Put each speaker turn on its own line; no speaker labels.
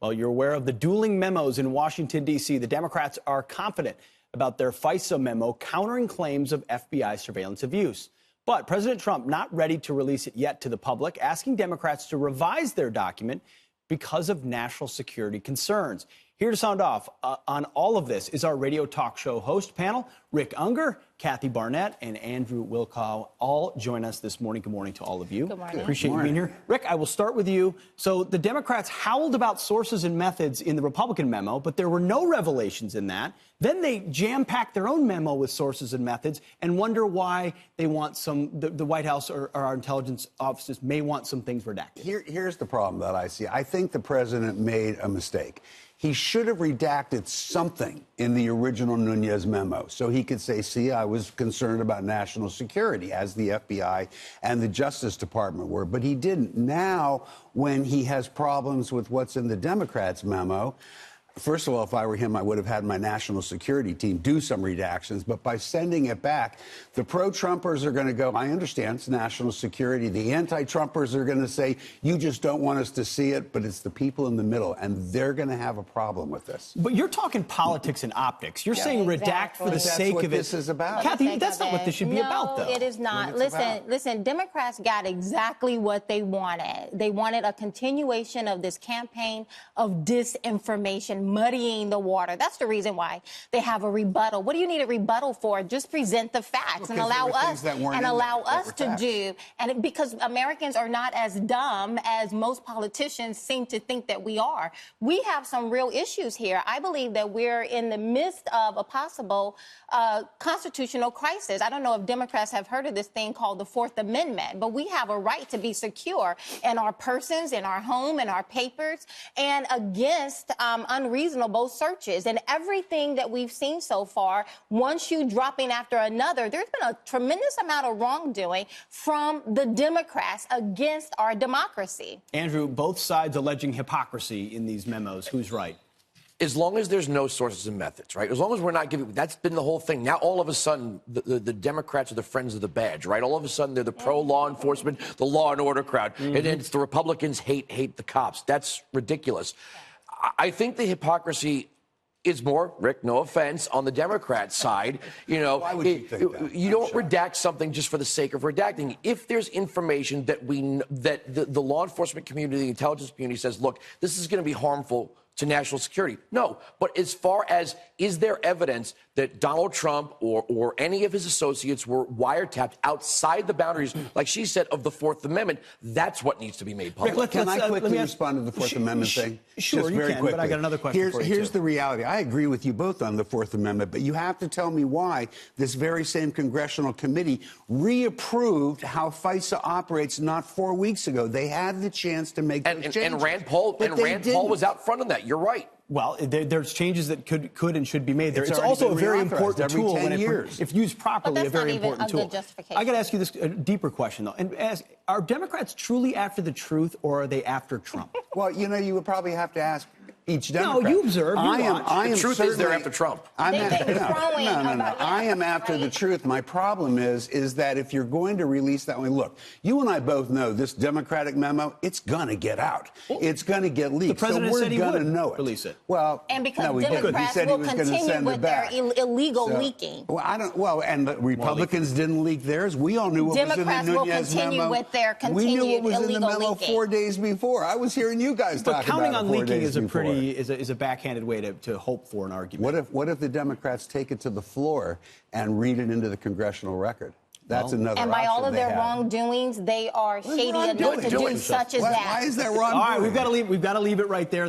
Well, you're aware of the dueling memos in Washington, D.C. The Democrats are confident about their FISA memo countering claims of FBI surveillance abuse. But President Trump not ready to release it yet to the public, asking Democrats to revise their document because of national security concerns. Here to sound off on all of this is our radio talk show host panel. Rick Unger, Kathy Barnett, and Andrew Wilkow all join us this morning. Good morning to all of you.
Good morning.
Appreciate you being here. Rick, I will start with you. So the Democrats howled about sources and methods in the Republican memo, but there were no revelations in that. Then they jam-packed their own memo with sources and methods and wonder why they want the White House or our intelligence offices may want some things redacted.
Here's the problem that I see. I think the president made a mistake. He should have redacted something in the original Nunes memo so he could say, see, I was concerned about national security, as the FBI and the Justice Department were. But he didn't. Now, when he has problems with what's in the Democrats' memo, first of all, if I were him, I would have had my national security team do some redactions. But by sending it back, the pro-Trumpers are going to go, I understand it's national security. The anti-Trumpers are going to say, you just don't want us to see it. But it's the people in the middle, and they're going to have a problem with this.
But you're talking politics and optics. You're saying redact for the sake of it.
That's what this is about.
Kathy, that's not what this should be about, though.
No, it is not. Listen, Democrats got exactly what they wanted. They wanted a continuation of this campaign of disinformation, muddying the water. That's the reason why they have a rebuttal. What do you need a rebuttal for? Just present the facts and allow us to do. And because Americans are not as dumb as most politicians seem to think that we are. We have some real issues here. I believe that we're in the midst of a possible constitutional crisis. I don't know if Democrats have heard of this thing called the Fourth Amendment, but we have a right to be secure in our persons, in our home, in our papers, and against unreasonable searches. And everything that we've seen so far, one shoe dropping after another, there's been a tremendous amount of wrongdoing from the Democrats against our democracy.
Andrew, both sides alleging hypocrisy in these memos. Who's right?
As long as there's no sources and methods, right? As long as we're not giving, that's been the whole thing. Now, all of a sudden, the Democrats are the friends of the badge, right? All of a sudden, they're the pro-law enforcement, the law and order crowd. And then it's the Republicans hate the cops. That's ridiculous. I think the hypocrisy is more, Rick, no offense, on the Democrat side. You know,
why would you think that?
You don't redact something just for the sake of redacting. If there's information that the law enforcement community, the intelligence community says, look, this is going to be harmful to national security. No, but as far as is there evidence that Donald Trump or any of his associates were wiretapped outside the boundaries, like she said, of the Fourth Amendment, that's what needs to be made public.
Can I quickly respond to the Fourth Amendment thing?
Sure,
just
you
very
can,
quickly.
but I got another question for you,
Here's the reality. I agree with you both on the Fourth Amendment, but you have to tell me why this very same congressional committee reapproved how FISA operates not 4 weeks ago. They had the chance to make those changes.
And Rand Paul was out front on that. You're right.
Well, there's changes that could and should be made there. It's also a very important tool when if used properly, a very important tool. I got to ask you this deeper question, though. And are Democrats truly after the truth, or are they after Trump?
Well, you know, you would probably have to ask each Democrat.
No, you observe.
The truth is they're after Trump.
I am after the truth. My problem is that if you're going to release that one, look, you and I both know this Democratic memo, it's going to get out. It's going to get leaked.
The president said he would release it.
Well,
and because
no,
Democrats will continue with their illegal leaking.
Well, and the Republicans didn't leak theirs. We all knew what was in the Nunes memo.
Democrats will continue with their continued illegal leaking. We knew what was in the memo 4 days before. I was hearing you guys talk about it 4 days before. But counting on leaking
is a backhanded way to hope for an argument.
What if the Democrats take it to the floor and read it into the congressional record? That's another
And by all of their wrongdoings, they are shady enough to do such as that.
Why is that wrong?
All right, we've got to leave it right there.